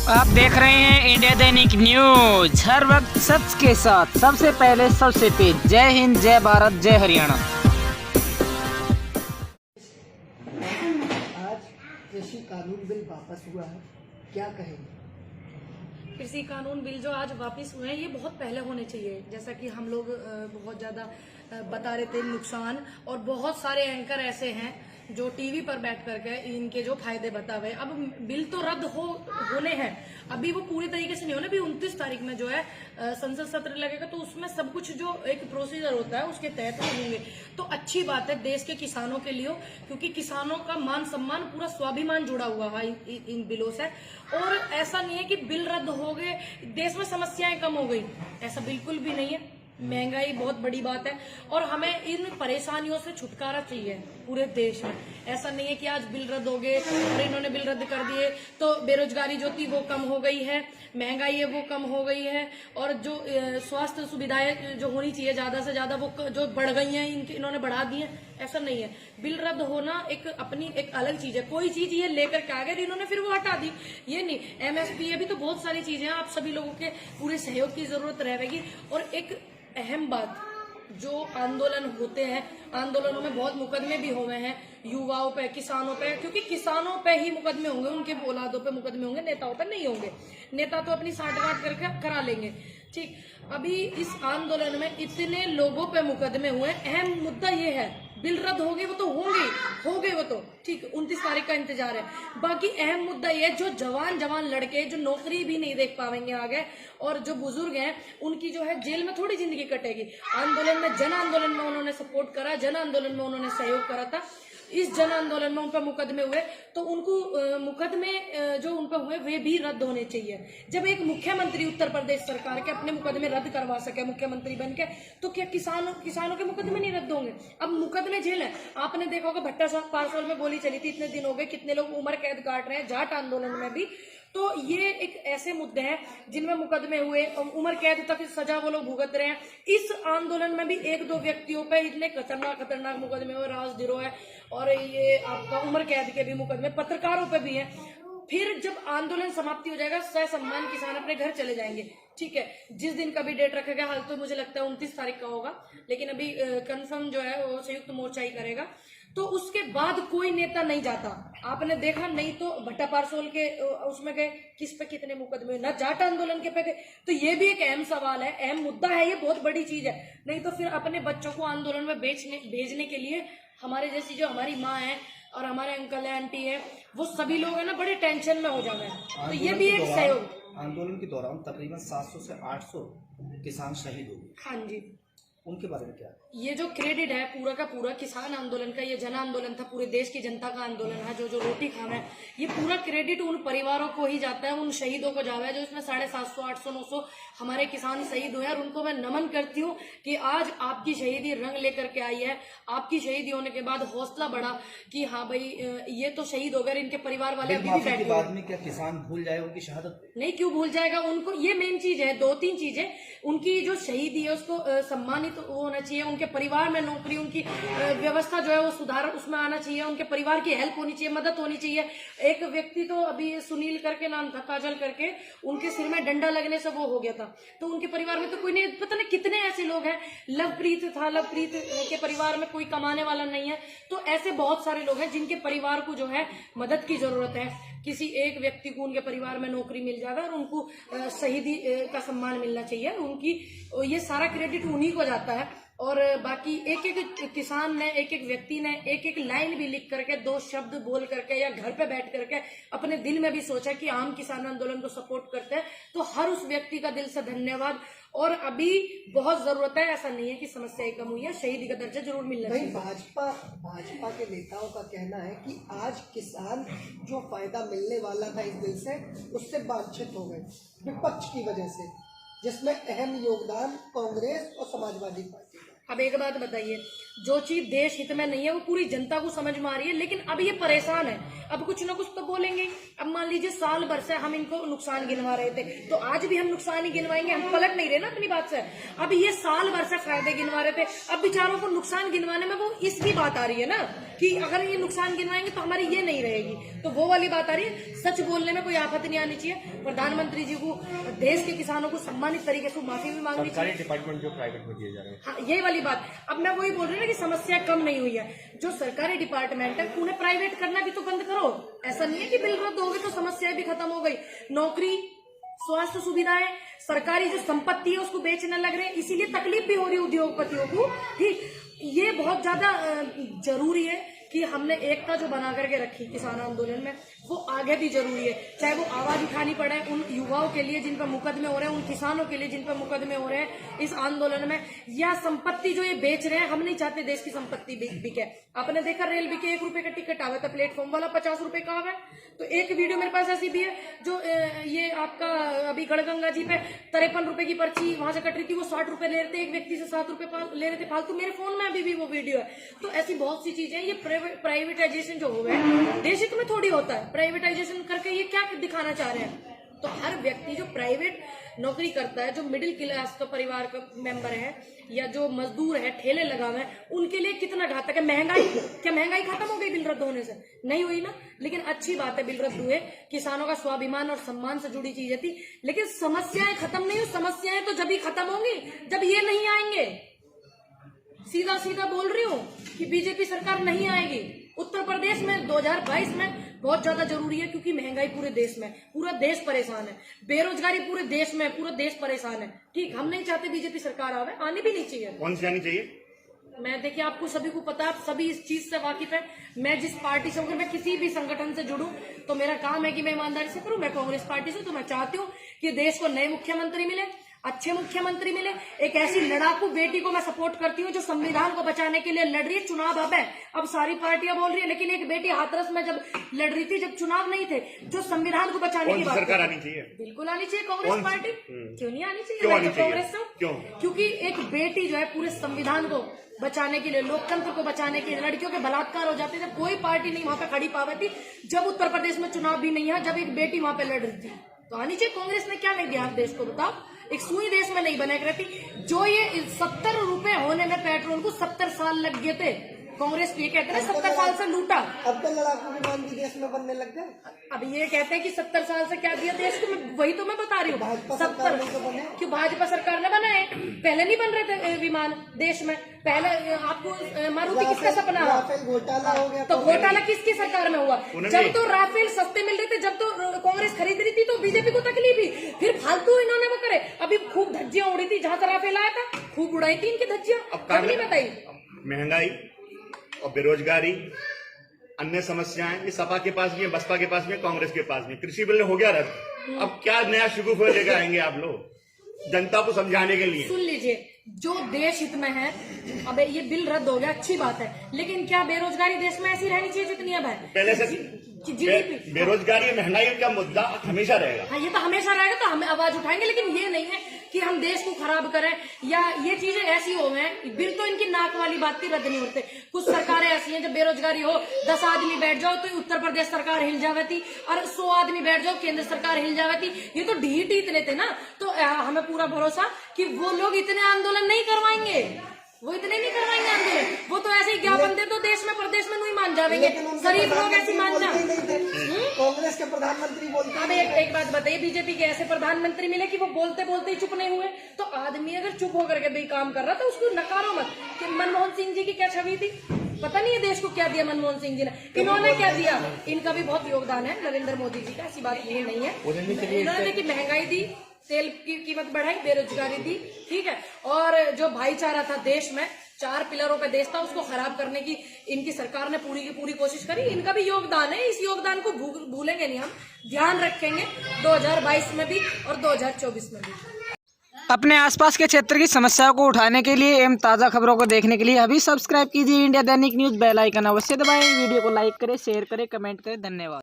आप देख रहे हैं इंडिया दैनिक न्यूज, हर वक्त सच के साथ, सबसे पहले सबसे तेज। जय हिंद, जय भारत, जय हरियाणा। आज कृषि कानून बिल वापस हुआ है, क्या कहेंगे? कृषि कानून बिल जो आज वापस हुए हैं ये बहुत पहले होने चाहिए। जैसा कि हम लोग बहुत ज्यादा बता रहे थे नुकसान, और बहुत सारे एंकर ऐसे हैं जो टीवी पर बैठ करके इनके जो फायदे बता हुए। अब बिल तो रद्द होने हैं, अभी वो पूरी तरीके से नहीं होने। अभी 29 तारीख में जो है संसद सत्र लगेगा, तो उसमें सब कुछ जो एक प्रोसीजर होता है उसके तहत होंगे। तो अच्छी बात है देश के किसानों के लिए, क्योंकि किसानों का मान सम्मान, पूरा स्वाभिमान जुड़ा हुआ है इन बिलों से। और ऐसा नहीं है कि बिल रद्द हो गए देश में समस्याएं कम हो गई, ऐसा बिल्कुल भी नहीं है। महंगाई बहुत बड़ी बात है और हमें इन परेशानियों से छुटकारा चाहिए पूरे देश में। ऐसा नहीं है कि आज बिल रद्द हो गए और इन्होंने बिल रद्द कर दिए तो बेरोजगारी जो थी वो कम हो गई है, महंगाई है वो कम हो गई है, और जो स्वास्थ्य सुविधाएं जो होनी चाहिए ज्यादा से ज्यादा वो जो बढ़ गई हैं इन्होंने बढ़ा दी है। ऐसा नहीं है। बिल रद्द होना एक अपनी एक अलग चीज है। कोई चीज ये लेकर के आ गए इन्होंने फिर वो हटा दी, ये नहीं। MSP ये भी तो बहुत सारी चीजें हैं। आप सभी लोगों के पूरे सहयोग की जरूरत रहेगी। और एक अहम बात, जो आंदोलन होते हैं, आंदोलनों में बहुत मुकदमे भी हुए हैं युवाओं पे, किसानों पे, क्योंकि किसानों पे ही मुकदमे होंगे, उनके औलादों पे मुकदमे होंगे, नेताओं पे नहीं होंगे। नेता तो अपनी साठगांठ करके करा लेंगे, ठीक। अभी इस आंदोलन में इतने लोगों पे मुकदमे हुए। अहम मुद्दा ये है, बिल रद्द हो गए वो तो हो गए वो तो ठीक, 29 तारीख का इंतजार है। बाकी अहम मुद्दा ये है, जो जवान लड़के जो नौकरी भी नहीं देख पाएंगे आगे, और जो बुजुर्ग हैं उनकी जो है जेल में थोड़ी जिंदगी कटेगी। आंदोलन में, जन आंदोलन में उन्होंने सपोर्ट करा, जन आंदोलन में उन्होंने सहयोग करा था। इस जन आंदोलन में उन पर मुकदमे हुए, तो उनको मुकदमे जो उन पर हुए वे भी रद्द होने चाहिए। जब एक मुख्यमंत्री उत्तर प्रदेश सरकार के अपने मुकदमे रद्द करवा सके मुख्यमंत्री बन के, तो क्या किसानों के मुकदमे नहीं रद्द होंगे? अब मुकदमे जेल है। आपने देखा होगा भट्टा पारसोल में गोली चली थी, इतने दिन हो गए, कितने लोग उम्र कैद काट रहे हैं, जाट आंदोलन में भी। तो ये एक ऐसे मुद्दे हैं जिनमें मुकदमे हुए, उम्र कैद तक सजा वो लोग भुगत रहे हैं। इस आंदोलन में भी 1-2 व्यक्तियों पे इतने खतरनाक मुकदमे हुए, राजद्रोह है, और ये आपका उम्र कैद के भी मुकदमे पत्रकारों पे भी हैं। फिर जब आंदोलन समाप्ति हो जाएगा, ससम्मान किसान अपने घर चले जाएंगे, ठीक है। जिस दिन का भी डेट रखा गया, हाल तो मुझे लगता है 29 तारीख का होगा, लेकिन अभी कंफर्म जो है वो संयुक्त मोर्चा ही करेगा। तो उसके बाद कोई नेता नहीं जाता, आपने देखा नहीं तो भट्टा पारसोल के उसमें गए, किस पे कितने मुकदमे, न जाट आंदोलन के पे गए। तो ये भी एक अहम सवाल है, अहम मुद्दा है, ये बहुत बड़ी चीज है। नहीं तो फिर अपने बच्चों को आंदोलन में भेजने के लिए हमारे जैसी जो हमारी माँ है और हमारे अंकल है, आंटी है, वो सभी लोग है ना बड़े टेंशन में हो जाना है। तो ये भी एक सहयोग। आंदोलन के दौरान तकरीबन 700 से 800 किसान शहीद हो गए। हाँ जी, उनके बारे में क्या? ये जो क्रेडिट है पूरा का पूरा किसान आंदोलन का, ये जन आंदोलन था, पूरे देश की जनता का आंदोलन है, जो रोटी खाना है, ये पूरा क्रेडिट उन परिवारों को ही जाता है, उन शहीदों को जाता है, जो इसमें 750, 800, 900 हमारे किसान शहीद हुए हैं। और उनको मैं नमन करती हूँ कि आज आपकी शहीदी रंग लेकर के आई है। आपकी शहीदी होने के बाद हौसला बढ़ा कि हाँ भाई ये तो शहीद हो गए, इनके परिवार वाले अभी भी बैठे। बाद में क्या किसान भूल जाए उनकी शहादत? नहीं, क्यों भूल जाएगा उनको? ये मेन चीज है, 2-3 चीजें। उनकी जो शहीदी है उसको सम्मानित तो होना चाहिए, उनके परिवार में नौकरी, उनकी व्यवस्था जो है वो सुधार उसमें आना चाहिए, उनके परिवार की हेल्प होनी चाहिए, मदद होनी चाहिए। एक व्यक्ति तो अभी सुनील करके नाम था, काजल करके, उनके सिर में डंडा लगने से वो हो गया था। तो उनके परिवार में तो कोई नहीं, पता नहीं कितने ऐसे लोग हैं। लवप्रीत था, लवप्रीत के परिवार में कोई कमाने वाला नहीं है। तो ऐसे बहुत सारे लोग हैं जिनके परिवार को जो है मदद की जरूरत है। किसी एक व्यक्ति को उनके परिवार में नौकरी मिल जाएगा और उनको शहीदी का सम्मान मिलना चाहिए। उनकी ये सारा क्रेडिट उन्हीं को जाता है। और बाकी एक किसान ने, एक व्यक्ति ने एक लाइन भी लिख करके, 2 शब्द बोल करके, या घर पे बैठ करके अपने दिल में भी सोचा कि आम किसान आंदोलन को सपोर्ट करते हैं, तो हर उस व्यक्ति का दिल से धन्यवाद। और अभी बहुत जरूरत है, ऐसा नहीं है कि समस्याएं कम हुई है, शहीदी का दर्जा जरूर मिलना चाहिए। भाजपा के नेताओं का कहना है कि आज किसान जो फायदा मिलने वाला था इस बिल से, उससे वंचित हो गए विपक्ष की वजह से, जिसमें अहम योगदान कांग्रेस और समाजवादी पार्टी का। अब एक बात बताइए, जो चीज देश हित में नहीं है वो पूरी जनता को समझ में आ रही है, लेकिन अब ये परेशान है, अब कुछ ना कुछ तो बोलेंगे। अब मान लीजिए साल भर से हम इनको नुकसान गिनवा रहे थे, तो आज भी हम नुकसान ही गिनवाएंगे, हम पलट नहीं रहे ना अपनी बात से। अब ये साल भर से फायदे गिनवा रहे थे, अब बेचारों को नुकसान गिनवाने में वो इसकी बात आ रही है ना कि अगर ये नुकसान गिनवाएंगे तो हमारी ये नहीं रहेगी, तो वो वाली बात आ रही है। सच बोलने में कोई आफत नहीं आनी चाहिए। प्रधानमंत्री जी को, देश के किसानों को सम्मानित तरीके से माफी भी मांगनी चाहिए। डिपार्टमेंट जो प्राइवेट में दिए जा रहे हैं, हाँ, यही वाली बात। अब मैं वही बोल रही हूँ ना कि समस्या कम नहीं हुई है। जो सरकारी डिपार्टमेंट है उन्हें प्राइवेट करना भी तो बंद करो। ऐसा नहीं है कि बिल रद्द हो गए तो समस्याएं भी खत्म हो गई। नौकरी, स्वास्थ्य सुविधाएं, सरकारी जो संपत्ति है उसको बेचने लग रहे हैं, इसीलिए तकलीफ भी हो रही है उद्योगपतियों को। ठीक, ये बहुत ज्यादा जरूरी है कि हमने एकता जो बना करके रखी किसान आंदोलन में, वो आगे भी जरूरी है। चाहे वो आवाज उठानी पड़े उन युवाओं के लिए जिन पर मुकदमे हो रहे हैं, उन किसानों के लिए जिन पर मुकदमे हो रहे हैं इस आंदोलन में, या संपत्ति जो ये बेच रहे हैं। हम नहीं चाहते देश की संपत्ति बिके। आपने देखा रेलवे के 1 रुपए का टिकट आवा था, प्लेटफॉर्म वाला 50 रुपए का आवा। तो एक वीडियो मेरे पास ऐसी भी है जो ये आपका अभी गढ़गंगा जी पे 53 रुपए की पर्ची वहां से कट रही थी, वो 60 रुपए ले रहे थे, एक व्यक्ति से 7 रुपए ले रहे थे फालतू। मेरे फोन में अभी भी वो वीडियो है। तो ऐसी बहुत सी चीजें, ये प्राइवेटाइजेशन जो हो गया है देश हित में थोड़ी होता है। प्राइवेटाइजेशन करके ये क्या दिखाना चाह रहे हैं? तो हर व्यक्ति जो प्राइवेट नौकरी करता है, जो मिडिल क्लास का परिवार का मेंबर है या जो मजदूर है, ठेले लगा हुए हैं, उनके लिए कितना घातक है। महंगाई, क्या महंगाई खत्म हो गई बिल रद्द होने से? नहीं हुई ना। लेकिन अच्छी बात है बिल रद्द हुए, किसानों का स्वाभिमान और सम्मान से जुड़ी चीजें थी। लेकिन समस्याएं खत्म नहीं हुई। समस्याएं तो जब ही खत्म होंगी जब ये नहीं आएंगे। सीधा सीधा बोल रही हूँ कि बीजेपी सरकार नहीं आएगी। उत्तर प्रदेश में 2022 में बहुत ज्यादा जरूरी है, क्योंकि महंगाई पूरे देश में, पूरा देश परेशान है। बेरोजगारी पूरे देश में, पूरा देश परेशान है। ठीक, हम नहीं चाहते बीजेपी सरकार आवे, आनी भी नहीं चाहिए। कौन सी आनी चाहिए? मैं देखिए, आपको सभी को पता है, आप सभी इस चीज से वाकिफ है। मैं जिस पार्टी से, अगर मैं किसी भी संगठन से जुड़ूं तो मेरा काम है कि मैं ईमानदारी से करूं। मैं कांग्रेस पार्टी से, तो मैं चाहती हूँ कि देश को नए मुख्यमंत्री मिले, अच्छे मुख्यमंत्री मिले। एक ऐसी लड़ाकू बेटी को मैं सपोर्ट करती हूँ जो संविधान को बचाने के लिए लड़ रही है। चुनाव अब है, अब सारी पार्टियां बोल रही है, लेकिन एक बेटी हाथरस में जब लड़ रही थी, जब चुनाव नहीं थे, जो संविधान को बचाने की बात सरकार आनी चाहिए, बिल्कुल आनी चाहिए कांग्रेस पार्टी। क्यों नहीं आनी चाहिए? क्यों आनी चाहिए? कांग्रेस से क्यों? क्योंकि एक बेटी जो है पूरे संविधान को बचाने के लिए, लोकतंत्र को बचाने के लिए, लड़कियों के बलात्कार हो जाते थे, कोई पार्टी नहीं वहां पे खड़ी पावी थी। जब उत्तर प्रदेश में चुनाव भी नहीं है, जब एक बेटी वहां पे लड़ रही थी, तो आनी चाहिए। कांग्रेस ने क्या नहीं दिया देश को, बताओ? एक सुई देश में नहीं बना रहती। जो ये 70 रुपए होने में पेट्रोल को 70 साल लग गए थे। कांग्रेस ये कहते हैं 70 साल से लूटा, अब तो लड़ाकू विमान भी देश में बनने लग गए। अब ये कहते हैं कि 70 साल से क्या दिया देश को। वही तो मैं बता रही हूँ, 70 क्यों भाजपा सरकार ने बनाए? पहले नहीं बन रहे थे विमान देश में। पहले आपको मारुति किसका सपना हुआ? राफेल घोटाला हो गया। तो घोटाला किसकी सरकार में हुआ? जब तो राफेल सस्ते मिल रहे थे, जब तो कांग्रेस खरीद रही थी, तो बीजेपी को तकलीफ ही। फिर फालतू इन्होंने वो करे। अभी खूब धज्जियां उड़ी थी जहां से राफेल आया था, खूब उड़ाई थी इनकी धज्जियां। अब नहीं बताई। महंगाई और बेरोजगारी, अन्य समस्याएं, ये सपा के पास भी है, बसपा के पास भी है, कांग्रेस के पास भी। कृषि बिल हो गया रद्द, अब क्या नया शुगुफा लेकर आएंगे आप लोग जनता को समझाने के लिए? सुन लीजिए, जो देश हित में है, अब ये बिल रद्द हो गया, अच्छी बात है, लेकिन क्या बेरोजगारी देश में ऐसी रहनी चाहिए जितनी अब है? पहले से जीडीपी, बेरोजगारी, महंगाई का मुद्दा हमेशा रहेगा। हाँ, ये तो हमेशा रहेगा, तो हम आवाज उठाएंगे। लेकिन ये नहीं है कि हम देश को खराब करें या ये चीजें ऐसी हो गए। बिल तो इनकी नाक वाली बात थी, रद्द नहीं होते। कुछ सरकारें ऐसी हैं, जब बेरोजगारी हो 10 आदमी बैठ जाओ तो उत्तर प्रदेश सरकार हिल जावे थी, और 100 आदमी बैठ जाओ केंद्र सरकार हिल जावे थी। ये तो ढीठ ही इतने थे ना, तो हमें पूरा भरोसा कि वो लोग इतने आंदोलन नहीं करवाएंगे, वो इतने नहीं करवाएंगे आंदोलन। वो तो ऐसे ही ज्ञापन दे तो देश में प्रदेश में नहीं मान जाएंगे। शरीफ लोग ऐसी मान जा। कांग्रेस के प्रधानमंत्री बोलते। अब एक बात बताइए, बीजेपी के ऐसे प्रधानमंत्री मिले कि वो बोलते बोलते ही चुप नहीं हुए? तो आदमी अगर चुप होकर के भी काम कर रहा था, उसको नकारो मत। कि मनमोहन सिंह जी की क्या छवि थी, पता नहीं है देश को क्या दिया मनमोहन सिंह जी ने, इन्होंने क्या दिया? इनका भी बहुत योगदान है, नरेंद्र मोदी जी का, ऐसी बात ये नहीं है। इन्होंने देखिए महंगाई दी, तेल की कीमत बढ़ाई, बेरोजगारी दी, ठीक है। और जो भाईचारा था देश में, 4 पिलरों का देश था, उसको खराब करने की इनकी सरकार ने पूरी की पूरी कोशिश करी। इनका भी योगदान है, इस योगदान को भूलेंगे नहीं हम, ध्यान रखेंगे 2022 में भी और 2024 में भी। अपने आसपास के क्षेत्र की समस्याओं को उठाने के लिए एवं ताज़ा खबरों को देखने के लिए अभी सब्सक्राइब कीजिए इंडिया दैनिक न्यूज़। बेल आइकन अवश्य दबाएं। वीडियो को लाइक करें, शेयर करें, कमेंट करें। धन्यवाद।